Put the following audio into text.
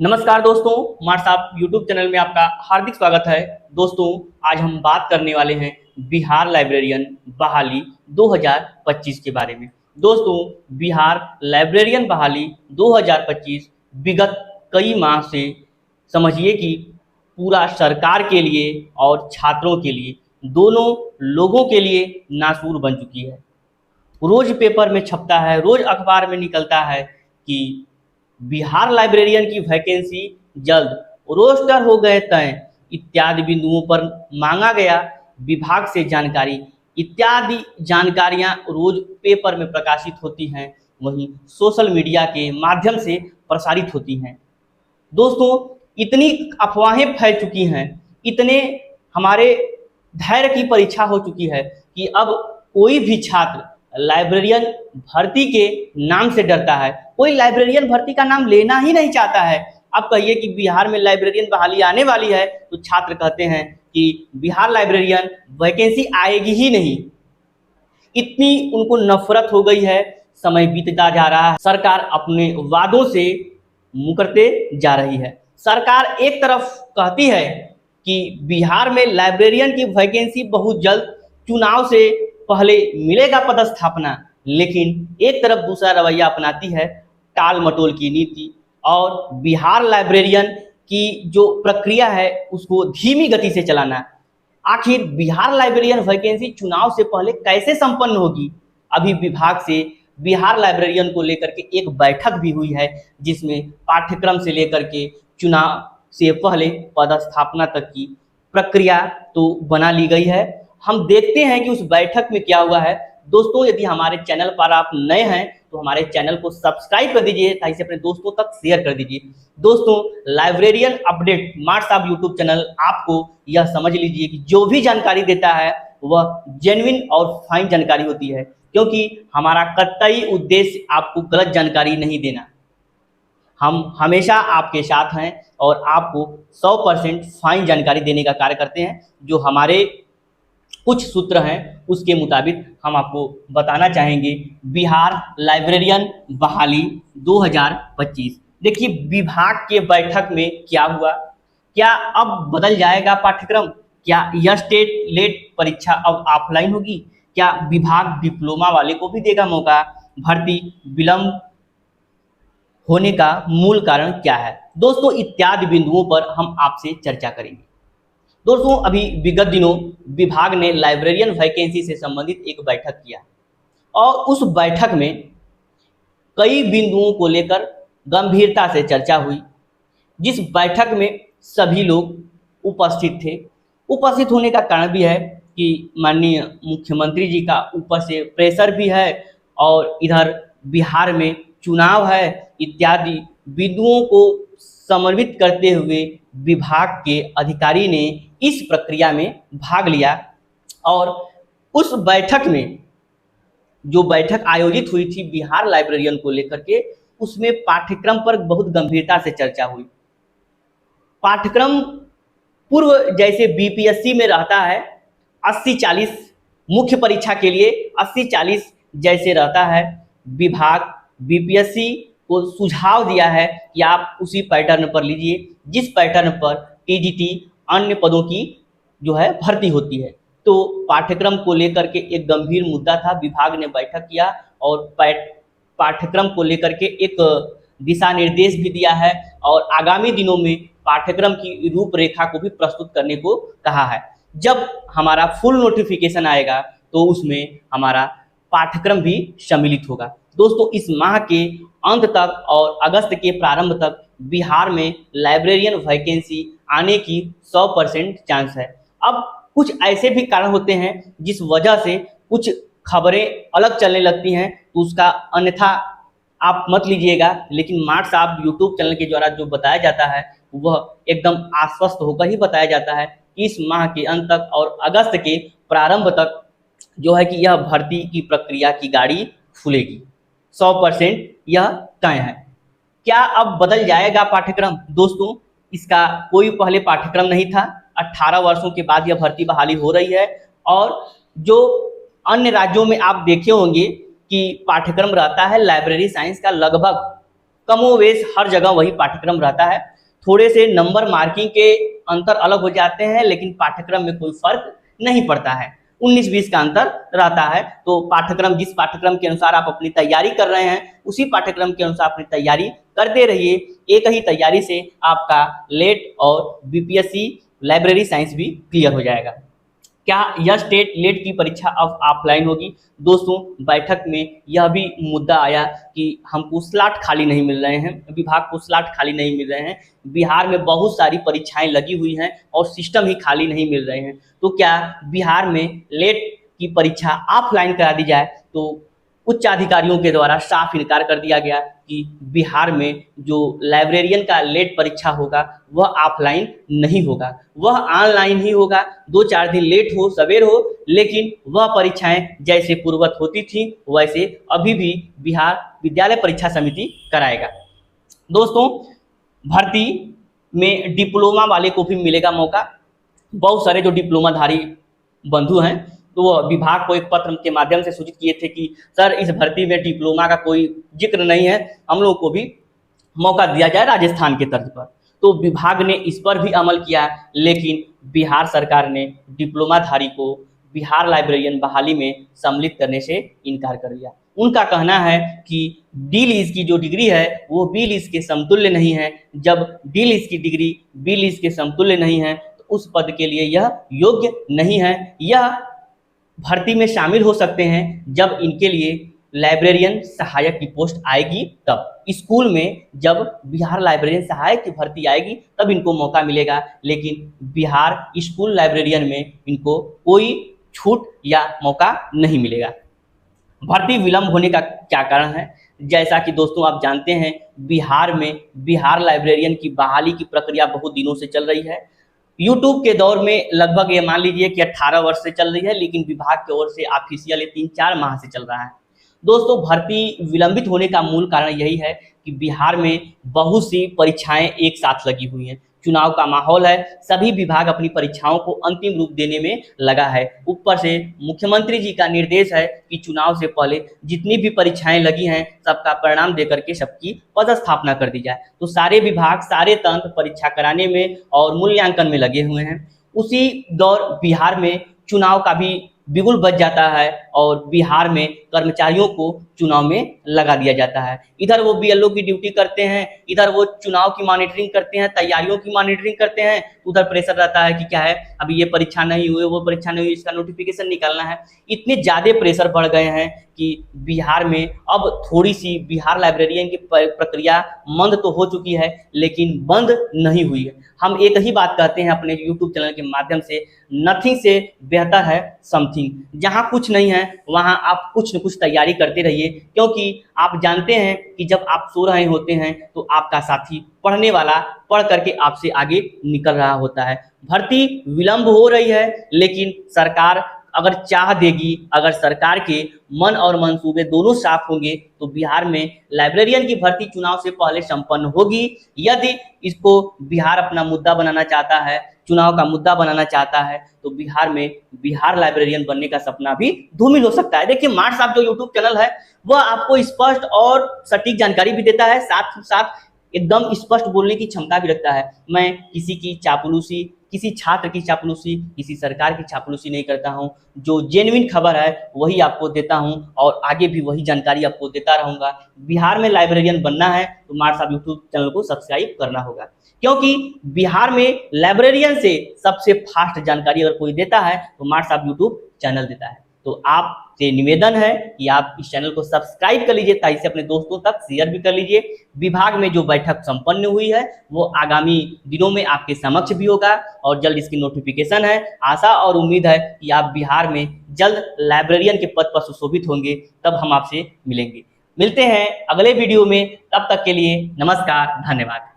नमस्कार दोस्तों, मार्स आप यूट्यूब चैनल में आपका हार्दिक स्वागत है। दोस्तों, आज हम बात करने वाले हैं बिहार लाइब्रेरियन बहाली 2025 के बारे में। दोस्तों, बिहार लाइब्रेरियन बहाली 2025 विगत कई माह से समझिए कि पूरा सरकार के लिए और छात्रों के लिए, दोनों लोगों के लिए नासूर बन चुकी है। रोज पेपर में छपता है, रोज अखबार में निकलता है कि बिहार लाइब्रेरियन की वैकेंसी जल्द, रोस्टर हो गए तय, इत्यादि बिंदुओं पर मांगा गया विभाग से जानकारी। इत्यादि जानकारियां रोज पेपर में प्रकाशित होती हैं, वहीं सोशल मीडिया के माध्यम से प्रसारित होती हैं। दोस्तों, इतनी अफवाहें फैल चुकी हैं, इतने हमारे धैर्य की परीक्षा हो चुकी है कि अब कोई भी छात्र लाइब्रेरियन भर्ती के नाम से डरता है। कोई लाइब्रेरियन भर्ती का नाम लेना ही नहीं चाहता है। अब कहिए कि बिहार में लाइब्रेरियन बहाली आने वाली है तो छात्र कहते हैं कि बिहार लाइब्रेरियन वैकेंसी आएगी ही नहीं। इतनी उनको नफरत हो गई है। समय बीतता जा रहा है, सरकार अपने वादों से मुकरते जा रही है। सरकार एक तरफ कहती है कि बिहार में लाइब्रेरियन की वैकेंसी बहुत जल्द, चुनाव से पहले मिलेगा पदस्थापना, लेकिन एक तरफ दूसरा रवैया अपनाती है, टाल मटोल की नीति, और बिहार लाइब्रेरियन की जो प्रक्रिया है उसको धीमी गति से चलाना। आखिर बिहार लाइब्रेरियन वैकेंसी चुनाव से पहले कैसे संपन्न होगी? अभी विभाग से बिहार लाइब्रेरियन को लेकर के एक बैठक भी हुई है, जिसमें पाठ्यक्रम से लेकर के चुनाव से पहले पदस्थापना तक की प्रक्रिया तो बना ली गई है। हम देखते हैं कि उस बैठक में क्या हुआ है। दोस्तों, यदि हमारे चैनल पर आप नए हैं तो हमारे चैनल को सब्सक्राइब कर दीजिए, ताकि से अपने दोस्तों तक शेयर कर दीजिए। दोस्तों, लाइब्रेरियन अपडेट मार्स आप यूट्यूब चैनल आपको यह समझ लीजिए कि जो भी जानकारी देता है वह जेन्युइन और फाइन जानकारी होती है, क्योंकि हमारा कतई उद्देश्य आपको गलत जानकारी नहीं देना। हम हमेशा आपके साथ हैं और आपको 100% फाइन जानकारी देने का कार्य करते हैं। जो हमारे कुछ सूत्र हैं उसके मुताबिक हम आपको बताना चाहेंगे बिहार लाइब्रेरियन बहाली 2025। देखिए, विभाग के बैठक में क्या हुआ। क्या अब बदल जाएगा पाठ्यक्रम? क्या यह स्टेट लेट परीक्षा अब ऑफलाइन होगी? क्या विभाग डिप्लोमा वाले को भी देगा मौका? भर्ती विलंब होने का मूल कारण क्या है? दोस्तों, इत्यादि बिंदुओं पर हम आपसे चर्चा करेंगे। दोस्तों, अभी विगत दिनों विभाग ने लाइब्रेरियन वैकेंसी से संबंधित एक बैठक किया और उस बैठक में कई बिंदुओं को लेकर गंभीरता से चर्चा हुई, जिस बैठक में सभी लोग उपस्थित थे। उपस्थित होने का कारण भी है कि माननीय मुख्यमंत्री जी का ऊपर से प्रेशर भी है और इधर बिहार में चुनाव है। इत्यादि बिंदुओं को समन्वित करते हुए विभाग के अधिकारी ने इस प्रक्रिया में भाग लिया और उस बैठक में, जो बैठक आयोजित हुई थी बिहार लाइब्रेरियन को लेकर के, उसमें पाठ्यक्रम पर बहुत गंभीरता से चर्चा हुई। पाठ्यक्रम पूर्व जैसे बीपीएससी में रहता है 80-40, मुख्य परीक्षा के लिए 80-40 जैसे रहता है, विभाग बीपीएससी को सुझाव दिया है कि आप उसी पैटर्न पर लीजिए जिस पैटर्न पर टीजीटी अन्य पदों की जो है भर्ती होती है। तो पाठ्यक्रम को लेकर के एक गंभीर मुद्दा था। विभाग ने बैठक किया और पाठ्यक्रम को लेकर के एक दिशा निर्देश भी दिया है और आगामी दिनों में पाठ्यक्रम की रूपरेखा को भी प्रस्तुत करने को कहा है। जब हमारा फुल नोटिफिकेशन आएगा तो उसमें हमारा पाठ्यक्रम भी सम्मिलित होगा। दोस्तों, इस माह के अंत तक और अगस्त के प्रारंभ तक बिहार में लाइब्रेरियन वैकेंसी आने की 100% चांस है। अब कुछ ऐसे भी कारण होते हैं जिस वजह से कुछ खबरें अलग चलने लगती हैं, तो उसका अन्यथा आप मत लीजिएगा, लेकिन मार्स आप यूट्यूब चैनल के द्वारा जो बताया जाता है वह एकदम आश्वस्त होकर ही बताया जाता है कि इस माह के अंत तक और अगस्त के प्रारंभ तक जो है कि यह भर्ती की प्रक्रिया की गाड़ी खुलेगी। 100% यह तय है। क्या अब बदल जाएगा पाठ्यक्रम? दोस्तों, इसका कोई पहले पाठ्यक्रम नहीं था। 18 वर्षों के बाद यह भर्ती बहाली हो रही है और जो अन्य राज्यों में आप देखे होंगे कि पाठ्यक्रम रहता है लाइब्रेरी साइंस का लगभग कमोवेश हर जगह वही पाठ्यक्रम रहता है। थोड़े से नंबर मार्किंग के अंतर अलग हो जाते हैं, लेकिन पाठ्यक्रम में कोई फर्क नहीं पड़ता है। 19-20 का अंतर रहता है। तो पाठ्यक्रम, जिस पाठ्यक्रम के अनुसार आप अपनी तैयारी कर रहे हैं, उसी पाठ्यक्रम के अनुसार अपनी तैयारी करते रहिए। एक ही तैयारी से आपका लेट और बीपीएससी लाइब्रेरी साइंस भी क्लियर हो जाएगा। क्या यह स्टेट लेट की परीक्षा अब ऑफलाइन होगी? दोस्तों, बैठक में यह भी मुद्दा आया कि हमको स्लॉट खाली नहीं मिल रहे हैं, विभाग को स्लॉट खाली नहीं मिल रहे हैं। बिहार में बहुत सारी परीक्षाएं लगी हुई हैं और सिस्टम ही खाली नहीं मिल रहे हैं। तो क्या बिहार में लेट की परीक्षा ऑफलाइन करा दी जाए? तो उच्च अधिकारियों के द्वारा साफ इनकार कर दिया गया कि बिहार में जो लाइब्रेरियन का लेट परीक्षा होगा वह ऑफलाइन नहीं होगा, वह ऑनलाइन ही होगा। 2-4 दिन लेट हो, सवेर हो, लेकिन वह परीक्षाएं जैसे पूर्ववत होती थी वैसे अभी भी बिहार विद्यालय परीक्षा समिति कराएगा। दोस्तों, भर्ती में डिप्लोमा वाले को भी मिलेगा मौका। बहुत सारे जो डिप्लोमाधारी बंधु हैं तो वो विभाग को एक पत्र के माध्यम से सूचित किए थे कि सर, इस भर्ती में डिप्लोमा का कोई जिक्र नहीं है, हम लोग को भी मौका दिया जाए राजस्थान के तर्ज पर। तो विभाग ने इस पर भी अमल किया, लेकिन बिहार सरकार ने डिप्लोमाधारी को बिहार लाइब्रेरियन बहाली में सम्मिलित करने से इनकार कर दिया। उनका कहना है कि डी लीज की जो डिग्री है वो बी लीज के समतुल्य नहीं है। जब डी लीज की डिग्री बी लीज के समतुल्य नहीं है तो उस पद के लिए यह योग्य नहीं है। यह भर्ती में शामिल हो सकते हैं जब इनके लिए लाइब्रेरियन सहायक की पोस्ट आएगी तब। स्कूल में जब बिहार लाइब्रेरियन सहायक की भर्ती आएगी तब इनको मौका मिलेगा, लेकिन बिहार स्कूल लाइब्रेरियन में इनको कोई छूट या मौका नहीं मिलेगा। भर्ती विलंब होने का क्या कारण है? जैसा कि दोस्तों आप जानते हैं, बिहार में बिहार लाइब्रेरियन की बहाली की प्रक्रिया बहुत दिनों से चल रही है। यूट्यूब के दौर में लगभग ये मान लीजिए कि 18 वर्ष से चल रही है, लेकिन विभाग की ओर से ऑफिशियल 3-4 माह से चल रहा है। दोस्तों, भर्ती विलंबित होने का मूल कारण यही है कि बिहार में बहुत सी परीक्षाएं एक साथ लगी हुई हैं। चुनाव का माहौल है, सभी विभाग अपनी परीक्षाओं को अंतिम रूप देने में लगा है। ऊपर से मुख्यमंत्री जी का निर्देश है कि चुनाव से पहले जितनी भी परीक्षाएं लगी हैं सबका परिणाम देकर के सबकी पदस्थापना कर दी जाए। तो सारे विभाग, सारे तंत्र परीक्षा कराने में और मूल्यांकन में लगे हुए हैं। उसी दौर बिहार में चुनाव का भी बिगुल बज जाता है और बिहार में कर्मचारियों को चुनाव में लगा दिया जाता है। इधर वो बीएलओ की ड्यूटी करते हैं, इधर वो चुनाव की मॉनिटरिंग करते हैं, तैयारियों की मॉनिटरिंग करते हैं। उधर प्रेशर रहता है कि क्या है, अभी ये परीक्षा नहीं हुई, वो परीक्षा नहीं हुई, इसका नोटिफिकेशन निकालना है। इतने ज़्यादा प्रेशर बढ़ गए हैं कि बिहार में अब थोड़ी सी बिहार लाइब्रेरियन की प्रक्रिया मंद तो हो चुकी है, लेकिन बंद नहीं हुई है। हम एक ही बात कहते हैं अपने यूट्यूब चैनल के माध्यम से, नथिंग से बेहतर है समथिंग। जहाँ कुछ नहीं है वहाँ आप कुछ न कुछ तैयारी करते रहिए, क्योंकि आप जानते हैं कि जब आप सो रहे होते हैं तो आपका साथी पढ़ने वाला पढ़ करके आपसे आगे निकल रहा होता है। भर्ती विलंब हो रही है, लेकिन सरकार अगर चाह देगी, अगर सरकार के मन और मंसूबे दोनों साफ होंगे तो बिहार में लाइब्रेरियन की भर्ती चुनाव से पहले संपन्न होगी। यदि इसको बिहार अपना मुद्दा बनाना चाहता है, चुनाव का मुद्दा बनाना चाहता है, तो बिहार में बिहार लाइब्रेरियन बनने का सपना भी धूमिल हो सकता है। देखिए, मार्ट साहब जो यूट्यूब चैनल है वह आपको स्पष्ट और सटीक जानकारी भी देता है, साथ ही साथ एकदम स्पष्ट बोलने की क्षमता भी रखता है। मैं किसी की चापलूसी, किसी छात्र की चापलूसी, किसी सरकार की चापलूसी नहीं करता हूं। जो जेन्युइन खबर है वही आपको देता हूं और आगे भी वही जानकारी आपको देता रहूंगा। बिहार में लाइब्रेरियन बनना है तो मार्ट साहब यूट्यूब चैनल को सब्सक्राइब करना होगा, क्योंकि बिहार में लाइब्रेरियन से सबसे फास्ट जानकारी अगर कोई देता है तो मार्ट साहब यूट्यूब चैनल देता है। तो आपसे निवेदन है कि आप इस चैनल को सब्सक्राइब कर लीजिए, ताकि से अपने दोस्तों तक शेयर भी कर लीजिए। विभाग में जो बैठक संपन्न हुई है वो आगामी दिनों में आपके समक्ष भी होगा और जल्द इसकी नोटिफिकेशन है। आशा और उम्मीद है कि आप बिहार में जल्द लाइब्रेरियन के पद पर सुशोभित होंगे, तब हम आपसे मिलेंगे। मिलते हैं अगले वीडियो में, तब तक के लिए नमस्कार, धन्यवाद।